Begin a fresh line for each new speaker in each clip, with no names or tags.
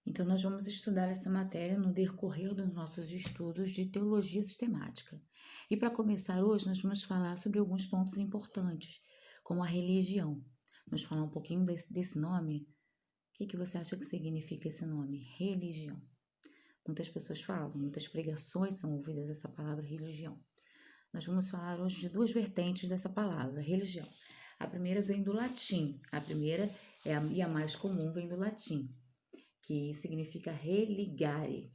Então, nós vamos estudar essa matéria no decorrer dos nossos estudos de teologia sistemática. E para começar hoje, nós vamos falar sobre alguns pontos importantes, como a religião. Vamos falar um pouquinho desse nome. O que você acha que significa esse nome? Religião. Muitas pessoas falam, muitas pregações são ouvidas essa palavra religião. Nós vamos falar hoje de duas vertentes dessa palavra, religião. A primeira vem do latim, e a mais comum vem do latim, que significa religare,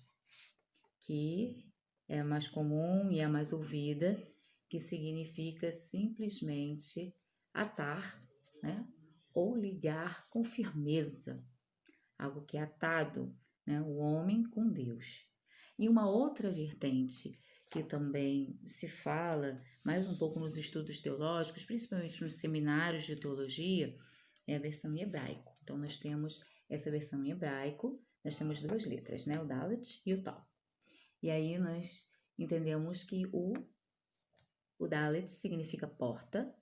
que é a mais comum e a mais ouvida, que significa simplesmente atar, né? Ou ligar com firmeza, algo que é atado, né? O homem com Deus. E uma outra vertente que também se fala mais um pouco nos estudos teológicos, principalmente nos seminários de teologia, é a versão em hebraico. Então, nós temos essa versão em hebraico, nós temos duas letras, né? O Dalet e o Tav. E aí nós entendemos que o Dalet significa porta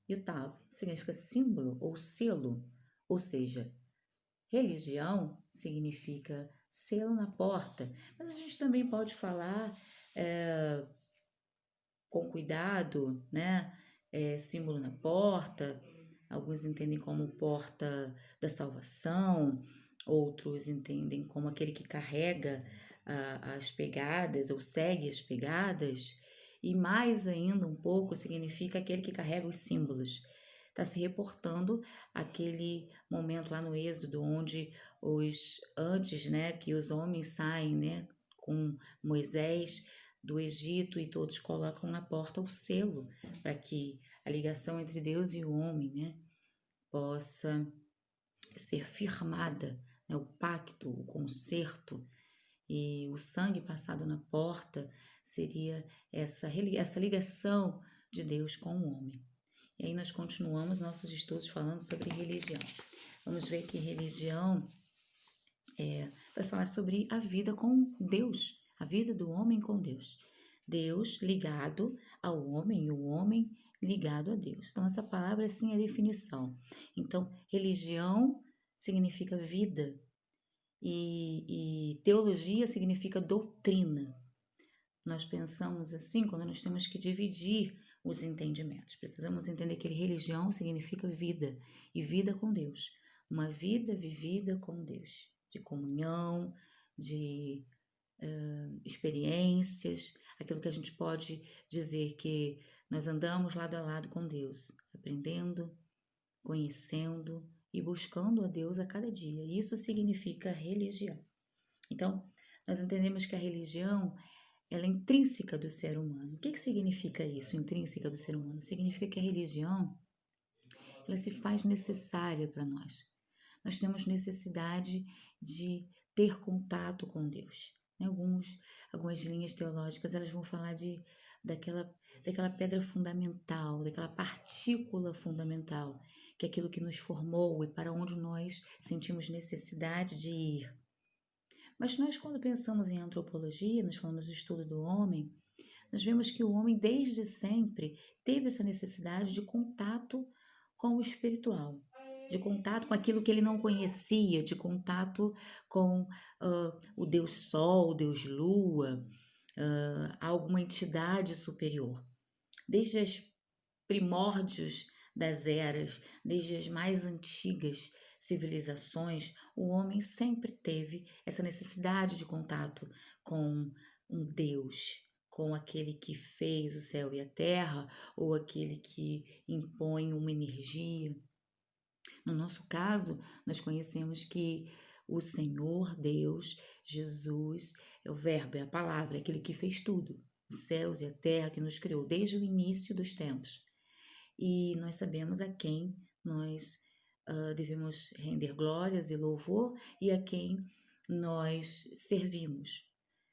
e o Tav significa símbolo ou selo, ou seja, religião significa selo na porta. Mas a gente também pode falar com cuidado, né? Símbolo na porta. Alguns entendem como porta da salvação, outros entendem como aquele que carrega as pegadas ou segue as pegadas, e mais ainda um pouco significa aquele que carrega os símbolos. Está se reportando aquele momento lá no Êxodo, onde antes, né, que os homens saem, né, com Moisés do Egito e todos colocam na porta o selo para que a ligação entre Deus e o homem, né, possa ser firmada, né, o pacto, o concerto, e o sangue passado na porta seria essa ligação de Deus com o homem. E aí nós continuamos nossos estudos falando sobre religião. Vamos ver que religião vai falar sobre a vida com Deus, a vida do homem com Deus. Deus ligado ao homem e o homem ligado a Deus. Então, essa palavra, assim, é a definição. Então, religião significa vida e teologia significa doutrina. Nós pensamos assim quando nós temos que dividir os entendimentos. Precisamos entender que religião significa vida e vida com Deus. Uma vida vivida com Deus, de comunhão, de experiências, aquilo que a gente pode dizer que nós andamos lado a lado com Deus, aprendendo, conhecendo e buscando a Deus a cada dia. Isso significa religião. Então, nós entendemos que a religião ela é intrínseca do ser humano. O que significa isso, intrínseca do ser humano? Significa que a religião ela se faz necessária para nós. Nós temos necessidade de ter contato com Deus. Algumas linhas teológicas elas vão falar daquela pedra fundamental, daquela partícula fundamental, que é aquilo que nos formou e para onde nós sentimos necessidade de ir. Mas nós, quando pensamos em antropologia, nós falamos do estudo do homem, nós vemos que o homem, desde sempre, teve essa necessidade de contato com o espiritual, de contato com aquilo que ele não conhecia, de contato com o Deus Sol, o Deus Lua, alguma entidade superior. Desde os primórdios das eras, desde as mais antigas civilizações, o homem sempre teve essa necessidade de contato com um Deus, com aquele que fez o céu e a terra, ou aquele que impõe uma energia. No nosso caso, nós conhecemos que o Senhor Deus, Jesus, é o Verbo, é a palavra, é aquele que fez tudo, os céus e a terra, que nos criou desde o início dos tempos. E nós sabemos a quem nós devemos render glórias e louvor e a quem nós servimos.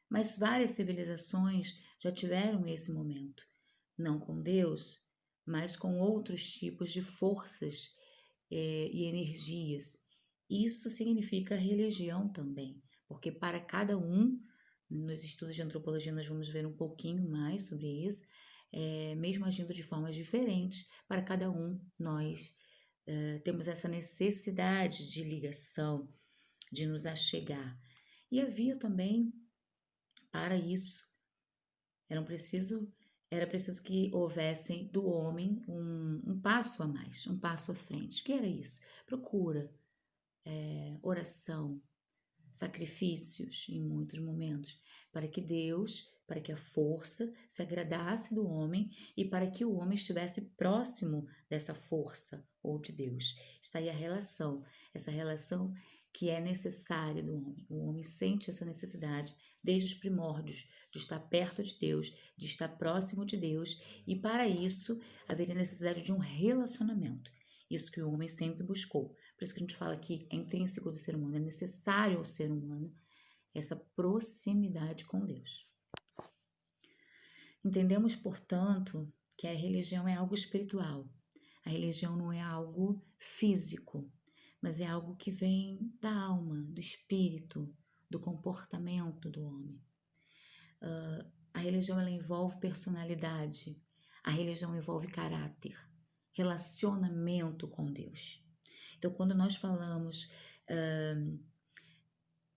Mas várias civilizações já tiveram esse momento, não com Deus, mas com outros tipos de forças e energias. Isso significa religião também, porque para cada um, nos estudos de antropologia nós vamos ver um pouquinho mais sobre isso, mesmo agindo de formas diferentes, para cada um nós temos essa necessidade de ligação, de nos achegar. E havia também, para isso, era preciso que houvesse do homem um passo a mais, um passo à frente. O que era isso? Procura, oração, sacrifícios em muitos momentos, para que a força se agradasse do homem e para que o homem estivesse próximo dessa força ou de Deus. Está aí a relação, essa relação que é necessária do homem. O homem sente essa necessidade desde os primórdios de estar perto de Deus, de estar próximo de Deus, e para isso haveria necessidade de um relacionamento. Isso que o homem sempre buscou. Por isso que a gente fala que é intrínseco do ser humano, é necessário ao ser humano essa proximidade com Deus. Entendemos, portanto, que a religião é algo espiritual. A religião não é algo físico, mas é algo que vem da alma, do espírito, do comportamento do homem. A religião ela envolve personalidade, a religião envolve caráter, relacionamento com Deus. Então, quando nós falamos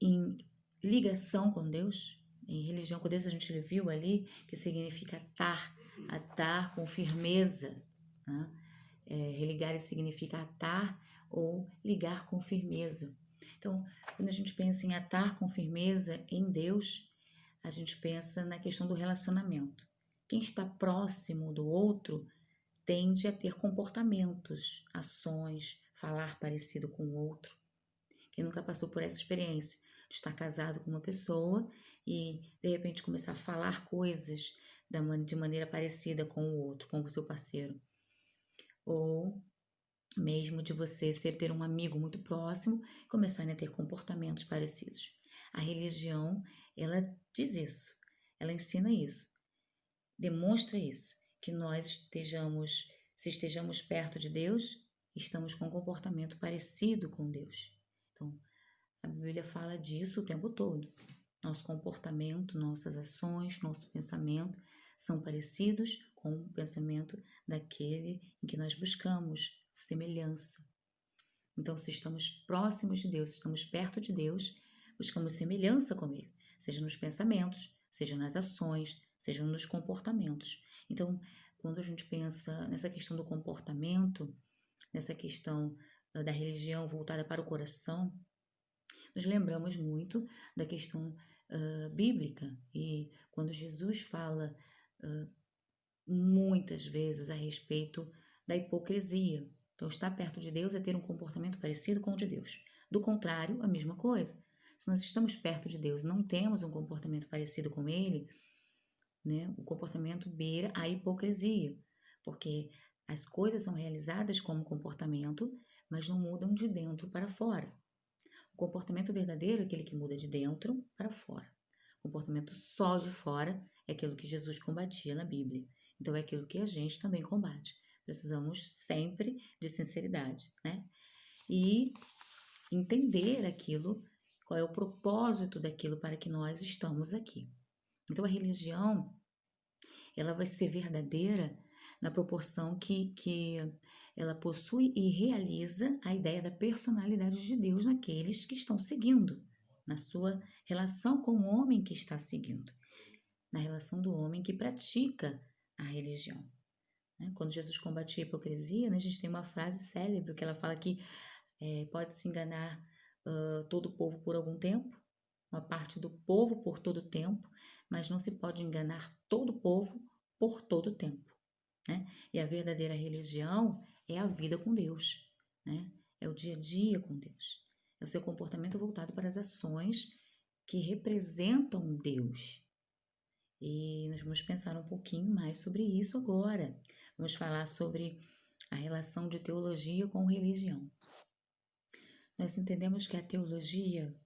em ligação com Deus, em religião com Deus, a gente viu ali que significa atar com firmeza. Né? Religar significa atar ou ligar com firmeza. Então, quando a gente pensa em atar com firmeza em Deus, a gente pensa na questão do relacionamento. Quem está próximo do outro tende a ter comportamentos, ações, falar parecido com o outro. Quem nunca passou por essa experiência de estar casado com uma pessoa e de repente começar a falar coisas de maneira parecida com o outro, com o seu parceiro. Ou mesmo de você ter um amigo muito próximo e começarem a ter comportamentos parecidos. A religião, ela diz isso, ela ensina isso, demonstra isso, que se estejamos perto de Deus, estamos com um comportamento parecido com Deus. Então, a Bíblia fala disso o tempo todo. Nosso comportamento, nossas ações, nosso pensamento são parecidos com o pensamento daquele em que nós buscamos semelhança. Então, se estamos próximos de Deus, se estamos perto de Deus, buscamos semelhança com Ele, seja nos pensamentos, seja nas ações, seja nos comportamentos. Então, quando a gente pensa nessa questão do comportamento, nessa questão da religião voltada para o coração, nos lembramos muito da questão bíblica, e quando Jesus fala muitas vezes a respeito da hipocrisia. Então, estar perto de Deus é ter um comportamento parecido com o de Deus. Do contrário, a mesma coisa. Se nós estamos perto de Deus e não temos um comportamento parecido com Ele, né, o comportamento beira a hipocrisia, porque as coisas são realizadas como comportamento, mas não mudam de dentro para fora. O comportamento verdadeiro é aquele que muda de dentro para fora. O comportamento só de fora é aquilo que Jesus combatia na Bíblia. Então, é aquilo que a gente também combate. Precisamos sempre de sinceridade, né? E entender aquilo, qual é o propósito daquilo para que nós estamos aqui. Então, a religião, ela vai ser verdadeira na proporção que ela possui e realiza a ideia da personalidade de Deus naqueles que estão seguindo, na sua relação com o homem que está seguindo, na relação do homem que pratica a religião. Quando Jesus combatia a hipocrisia, né, a gente tem uma frase célebre que ela fala que pode-se enganar todo o povo por algum tempo, uma parte do povo por todo o tempo, mas não se pode enganar todo o povo por todo o tempo. Né? E a verdadeira religião é a vida com Deus, né? É o dia a dia com Deus, é o seu comportamento voltado para as ações que representam Deus. E nós vamos pensar um pouquinho mais sobre isso agora. Vamos falar sobre a relação de teologia com religião. Nós entendemos que a teologia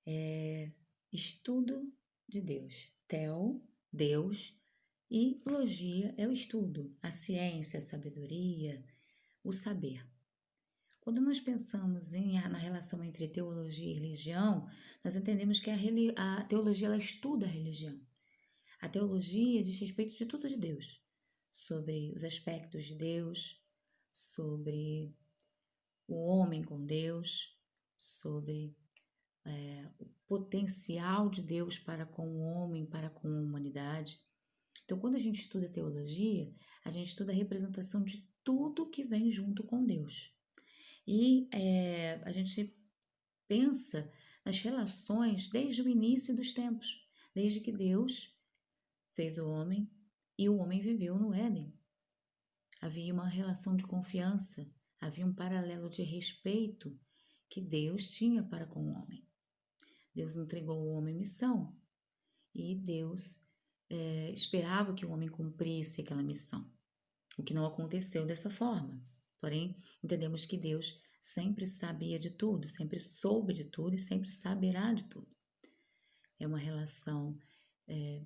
é estudo de Deus. Theo, Deus, e logia é o estudo, a ciência, a sabedoria, o saber. Quando nós pensamos na relação entre teologia e religião, nós entendemos que a teologia ela estuda a religião. A teologia diz respeito de tudo de Deus, sobre os aspectos de Deus, sobre o homem com Deus, sobre o potencial de Deus para com o homem, para com a humanidade. Então, quando a gente estuda teologia, a gente estuda a representação de tudo que vem junto com Deus. E a gente pensa nas relações desde o início dos tempos, desde que Deus fez o homem e o homem viveu no Éden. Havia uma relação de confiança, havia um paralelo de respeito que Deus tinha para com o homem. Deus entregou ao homem missão e Deus esperava que o homem cumprisse aquela missão, o que não aconteceu dessa forma. Porém, entendemos que Deus sempre sabia de tudo, sempre soube de tudo e sempre saberá de tudo. É uma relação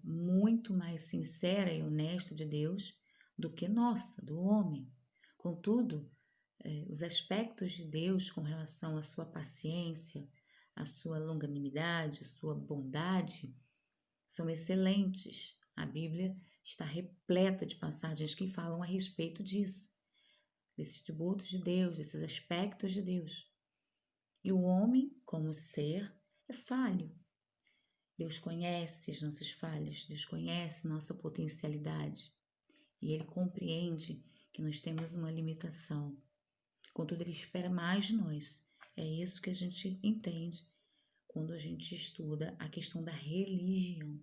muito mais sincera e honesta de Deus do que nossa, do homem. Contudo, os aspectos de Deus com relação à sua paciência, à sua longanimidade, à sua bondade, são excelentes. A Bíblia está repleta de passagens que falam a respeito disso, desses tributos de Deus, desses aspectos de Deus. E o homem, como ser, é falho. Deus conhece as nossas falhas, Deus conhece nossa potencialidade e Ele compreende que nós temos uma limitação. Contudo, Ele espera mais de nós. É isso que a gente entende quando a gente estuda a questão da religião.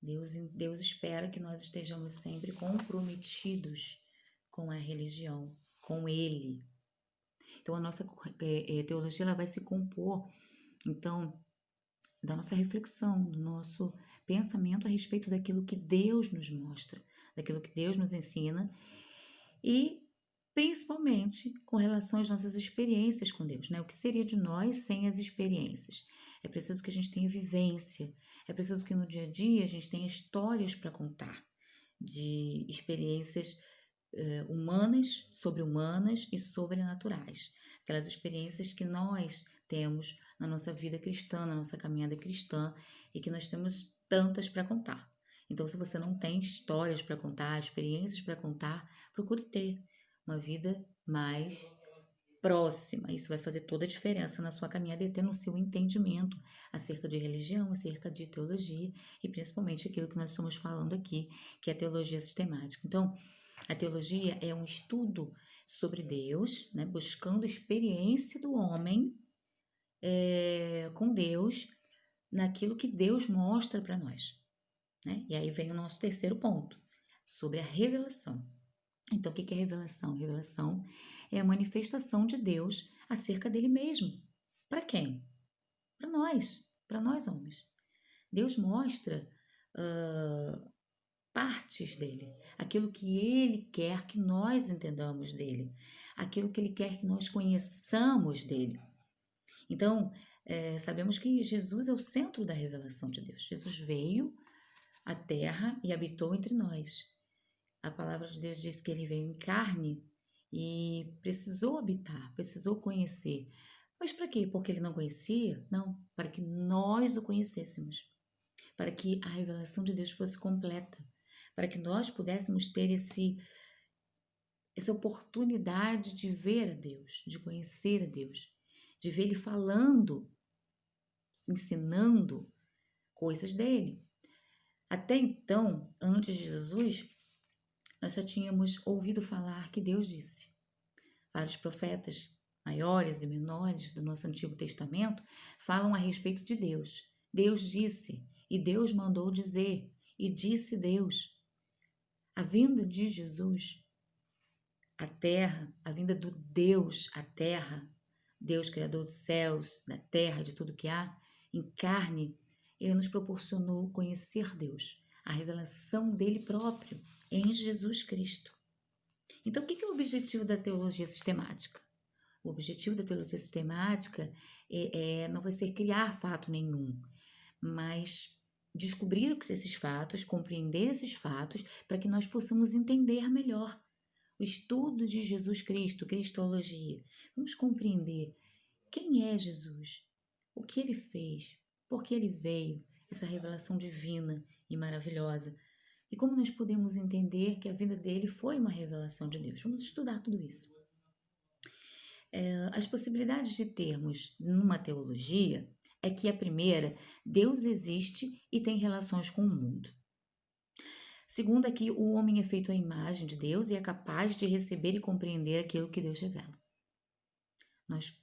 Deus espera que nós estejamos sempre comprometidos com a religião, com Ele. Então, a nossa teologia ela vai se compor, então, da nossa reflexão, do nosso pensamento a respeito daquilo que Deus nos mostra, daquilo que Deus nos ensina e principalmente com relação às nossas experiências com Deus, né? O que seria de nós sem as experiências? É preciso que a gente tenha vivência, é preciso que no dia a dia a gente tenha histórias para contar de experiências humanas, sobre-humanas e sobrenaturais. Aquelas experiências que nós temos na nossa vida cristã, na nossa caminhada cristã e que nós temos tantas para contar. Então, se você não tem histórias para contar, experiências para contar, procure ter uma vida mais próxima. Isso vai fazer toda a diferença na sua caminhada e até no seu entendimento acerca de religião, acerca de teologia e principalmente aquilo que nós estamos falando aqui, que é a teologia sistemática. Então, a teologia é um estudo sobre Deus, né, buscando a experiência do homem com Deus naquilo que Deus mostra para nós. Né? E aí vem o nosso terceiro ponto, sobre a revelação. Então, o que é revelação? Revelação é a manifestação de Deus acerca dele mesmo. Para quem? Para nós homens. Deus mostra partes dele, aquilo que ele quer que nós entendamos dele, aquilo que ele quer que nós conheçamos dele. Então, sabemos que Jesus é o centro da revelação de Deus. Jesus veio à terra e habitou entre nós. A palavra de Deus diz que ele veio em carne e precisou habitar, precisou conhecer. Mas para quê? Porque ele não conhecia? Não, para que nós o conhecêssemos, para que a revelação de Deus fosse completa, para que nós pudéssemos ter essa oportunidade de ver a Deus, de conhecer a Deus, de ver Ele falando, ensinando coisas dele. Até então, antes de Jesus, nós só tínhamos ouvido falar que Deus disse. Vários profetas maiores e menores do nosso Antigo Testamento falam a respeito de Deus. Deus disse, e Deus mandou dizer, e disse Deus. A vinda de Jesus à terra, a vinda do Deus à terra, Deus criador dos céus, da terra, de tudo que há, em carne, ele nos proporcionou conhecer Deus, a revelação dele próprio em Jesus Cristo. Então, o que é o objetivo da teologia sistemática? O objetivo da teologia sistemática não vai ser criar fato nenhum, mas descobrir esses fatos, compreender esses fatos, para que nós possamos entender melhor o estudo de Jesus Cristo, cristologia. Vamos compreender quem é Jesus, o que ele fez, por que ele veio, essa revelação divina e maravilhosa. E como nós podemos entender que a vida dele foi uma revelação de Deus. Vamos estudar tudo isso. As possibilidades de termos numa teologia é que a primeira, Deus existe e tem relações com o mundo. Segunda é que o homem é feito à imagem de Deus e é capaz de receber e compreender aquilo que Deus revela. Nós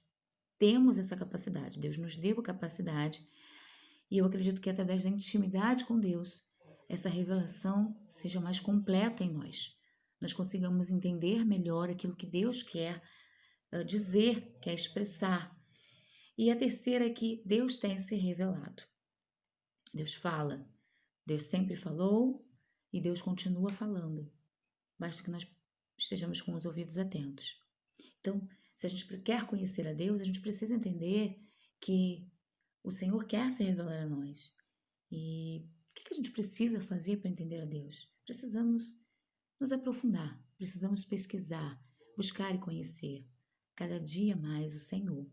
temos essa capacidade, Deus nos deu a capacidade, e eu acredito que através da intimidade com Deus, essa revelação seja mais completa em nós. Nós consigamos entender melhor aquilo que Deus quer dizer, quer expressar. E a terceira é que Deus tem se revelado. Deus fala, Deus sempre falou e Deus continua falando. Basta que nós estejamos com os ouvidos atentos. Então, se a gente quer conhecer a Deus, a gente precisa entender que o Senhor quer se revelar a nós. E o que a gente precisa fazer para entender a Deus? Precisamos nos aprofundar, precisamos pesquisar, buscar e conhecer cada dia mais o Senhor.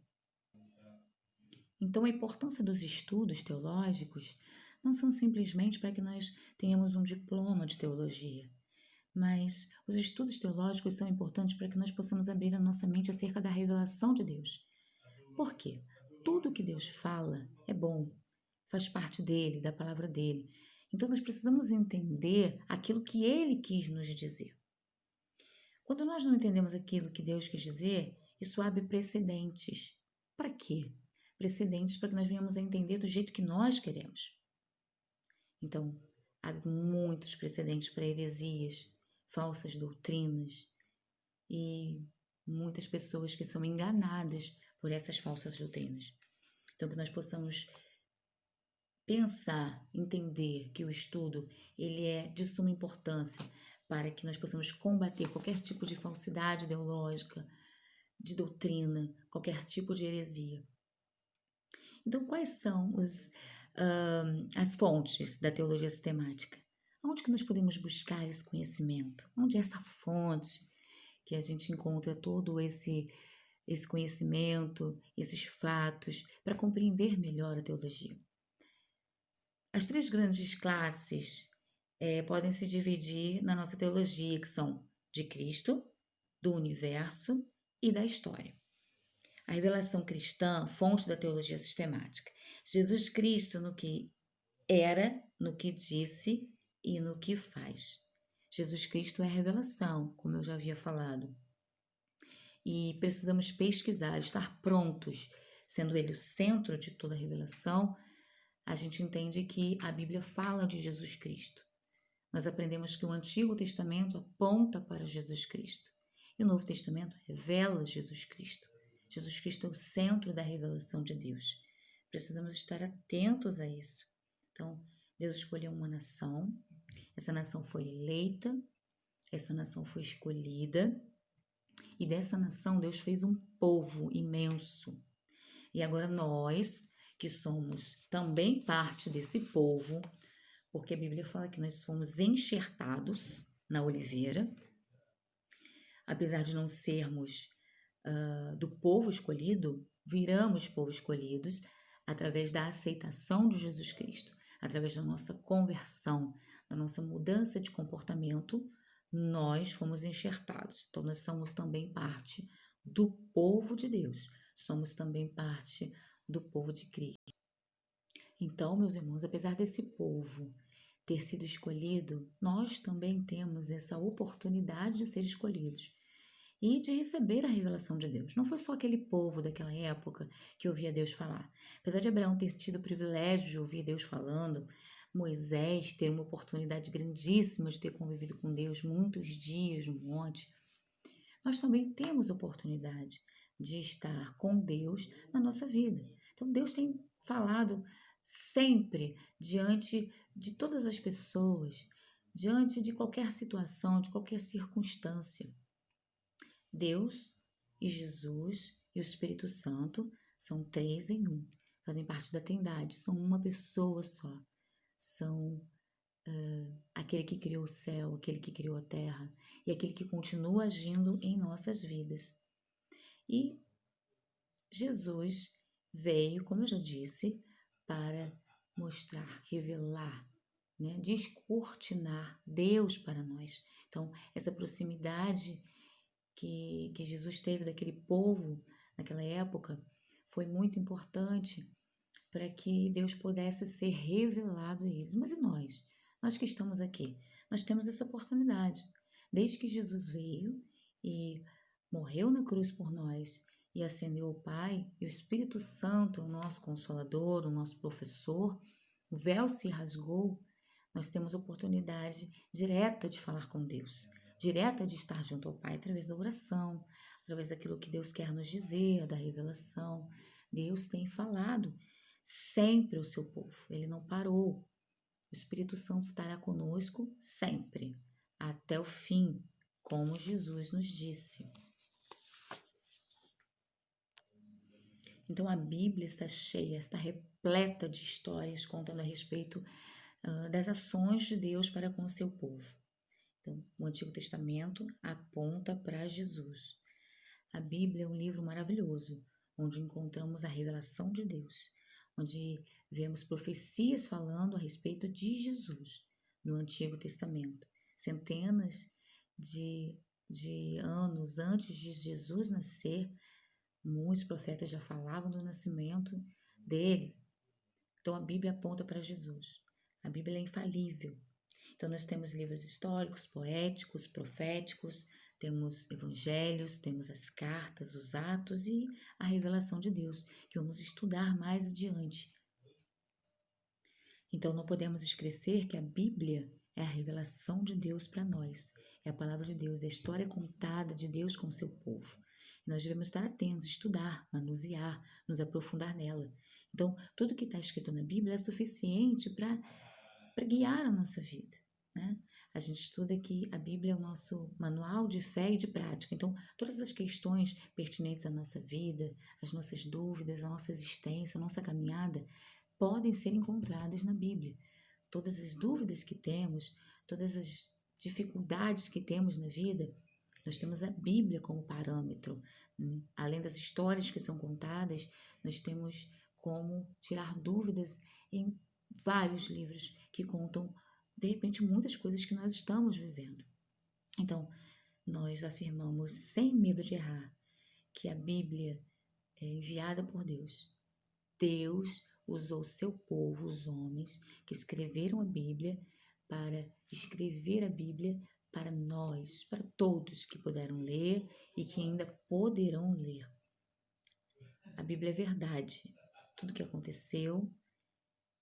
Então, a importância dos estudos teológicos não são simplesmente para que nós tenhamos um diploma de teologia, mas os estudos teológicos são importantes para que nós possamos abrir a nossa mente acerca da revelação de Deus. Por quê? Tudo que Deus fala é bom, faz parte dele, da palavra dele. Então, nós precisamos entender aquilo que ele quis nos dizer. Quando nós não entendemos aquilo que Deus quis dizer, isso abre precedentes. Para quê? Precedentes para que nós venhamos a entender do jeito que nós queremos. Então, há muitos precedentes para heresias, falsas doutrinas e muitas pessoas que são enganadas por essas falsas doutrinas. Então, que nós possamos pensar, entender que o estudo ele é de suma importância para que nós possamos combater qualquer tipo de falsidade ideológica, de doutrina, qualquer tipo de heresia. Então, quais são as fontes da teologia sistemática? Onde que nós podemos buscar esse conhecimento? Onde é essa fonte que a gente encontra todo esse conhecimento, esses fatos, para compreender melhor a teologia? As três grandes classes podem se dividir na nossa teologia, que são de Cristo, do universo e da história. A revelação cristã, fonte da teologia sistemática. Jesus Cristo no que era, no que disse e no que faz. Jesus Cristo é a revelação, como eu já havia falado. E precisamos pesquisar, estar prontos, sendo ele o centro de toda a revelação. A gente entende que a Bíblia fala de Jesus Cristo. Nós aprendemos que o Antigo Testamento aponta para Jesus Cristo e o Novo Testamento revela Jesus Cristo. Jesus Cristo é o centro da revelação de Deus. Precisamos estar atentos a isso. Então, Deus escolheu uma nação, essa nação foi eleita, essa nação foi escolhida, e dessa nação Deus fez um povo imenso. E agora nós, que somos também parte desse povo, porque a Bíblia fala que nós fomos enxertados na oliveira, apesar de não sermos do povo escolhido, viramos povo escolhidos através da aceitação de Jesus Cristo, através da nossa conversão, da nossa mudança de comportamento, nós fomos enxertados. Então, nós somos também parte do povo de Deus, somos também parte do povo de Cristo. Então, meus irmãos, apesar desse povo ter sido escolhido, nós também temos essa oportunidade de ser escolhidos e de receber a revelação de Deus. Não foi só aquele povo daquela época que ouvia Deus falar. Apesar de Abraão ter tido o privilégio de ouvir Deus falando, Moisés ter uma oportunidade grandíssima de ter convivido com Deus muitos dias no monte, nós também temos oportunidade de estar com Deus na nossa vida. Então, Deus tem falado sempre diante de todas as pessoas, diante de qualquer situação, de qualquer circunstância. Deus e Jesus e o Espírito Santo são três em um, fazem parte da Trindade, são uma pessoa só, são aquele que criou o céu, aquele que criou a terra e aquele que continua agindo em nossas vidas. E Jesus veio, como eu já disse, para mostrar, revelar, né, descortinar Deus para nós. Então, essa proximidade que Jesus teve daquele povo naquela época foi muito importante para que Deus pudesse ser revelado a eles. Mas e nós? Nós que estamos aqui, nós temos essa oportunidade. Desde que Jesus veio e morreu na cruz por nós e ascendeu ao Pai, e o Espírito Santo é o nosso consolador, o nosso professor, o véu se rasgou, nós temos oportunidade direta de falar com Deus, direta de estar junto ao Pai através da oração, através daquilo que Deus quer nos dizer, da revelação. Deus tem falado sempre ao seu povo, ele não parou. O Espírito Santo estará conosco sempre, até o fim, como Jesus nos disse. Então a Bíblia está cheia, está repleta de histórias contando a respeito das ações de Deus para com o seu povo. Então, o Antigo Testamento aponta para Jesus. A Bíblia é um livro maravilhoso, onde encontramos a revelação de Deus, onde vemos profecias falando a respeito de Jesus no Antigo Testamento. Centenas de anos antes de Jesus nascer, muitos profetas já falavam do nascimento dele. Então a Bíblia aponta para Jesus. A Bíblia é infalível. Então nós temos livros históricos, poéticos, proféticos, temos evangelhos, temos as cartas, os atos e a revelação de Deus, que vamos estudar mais adiante. Então não podemos esquecer que a Bíblia é a revelação de Deus para nós. É a palavra de Deus, é a história contada de Deus com o seu povo. E nós devemos estar atentos, estudar, manusear, nos aprofundar nela. Então, tudo que está escrito na Bíblia é suficiente para guiar a nossa vida, né? A gente estuda que a Bíblia é o nosso manual de fé e de prática. Então, todas as questões pertinentes à nossa vida, as nossas dúvidas, a nossa existência, a nossa caminhada, podem ser encontradas na Bíblia. Todas as dúvidas que temos, todas as dificuldades que temos na vida, nós temos a Bíblia como parâmetro, né? Além das histórias que são contadas, nós temos como tirar dúvidas em vários livros que contam, de repente, muitas coisas que nós estamos vivendo. Então, nós afirmamos sem medo de errar que a Bíblia é enviada por Deus. Deus usou seu povo, os homens que escreveram a Bíblia, para escrever a Bíblia para nós, para todos que puderam ler e que ainda poderão ler. A Bíblia é verdade. Tudo que aconteceu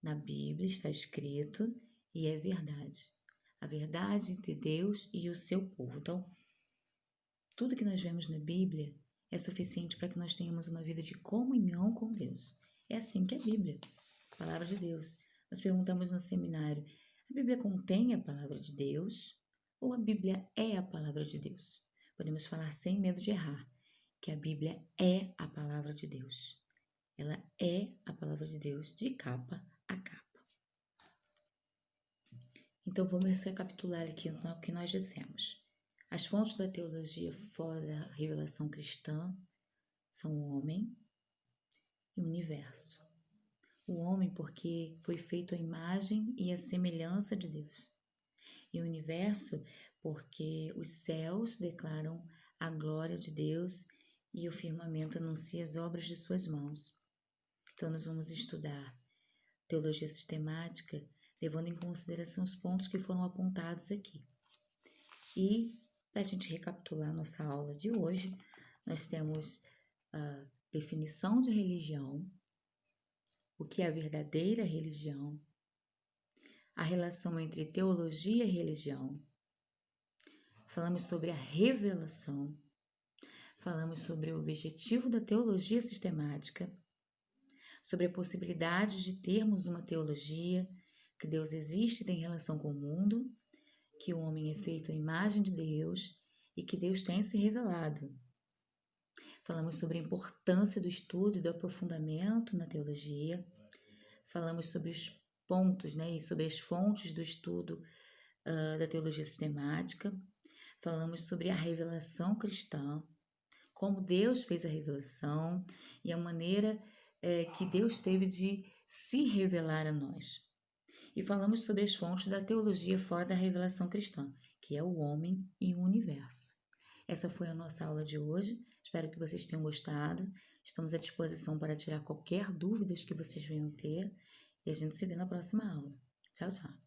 na Bíblia está escrito e é verdade. A verdade de Deus e o seu povo. Então, tudo que nós vemos na Bíblia é suficiente para que nós tenhamos uma vida de comunhão com Deus. É assim que é a Bíblia, a palavra de Deus. Nós perguntamos no seminário, a Bíblia contém a palavra de Deus ou a Bíblia é a palavra de Deus? Podemos falar sem medo de errar, que a Bíblia é a palavra de Deus. Ela é a palavra de Deus de capa a capa. Então vamos recapitular aqui o que nós dissemos. As fontes da teologia fora da revelação cristã são o homem e o universo. O homem porque foi feito à imagem e à semelhança de Deus. E o universo porque os céus declaram a glória de Deus e o firmamento anuncia as obras de suas mãos. Então nós vamos estudar teologia sistemática, levando em consideração os pontos que foram apontados aqui. E, para a gente recapitular nossa aula de hoje, nós temos a definição de religião, o que é a verdadeira religião, a relação entre teologia e religião, falamos sobre a revelação, falamos sobre o objetivo da teologia sistemática, sobre a possibilidade de termos uma teologia, que Deus existe e tem relação com o mundo, que o homem é feito à imagem de Deus e que Deus tem se revelado. Falamos sobre a importância do estudo e do aprofundamento na teologia. Falamos sobre os pontos, né, e sobre as fontes do estudo da teologia sistemática. Falamos sobre a revelação cristã, como Deus fez a revelação e a maneira que Deus teve de se revelar a nós. E falamos sobre as fontes da teologia fora da revelação cristã, que é o homem e o universo. Essa foi a nossa aula de hoje. Espero que vocês tenham gostado. Estamos à disposição para tirar qualquer dúvidas que vocês venham ter e a gente se vê na próxima aula. Tchau, tchau!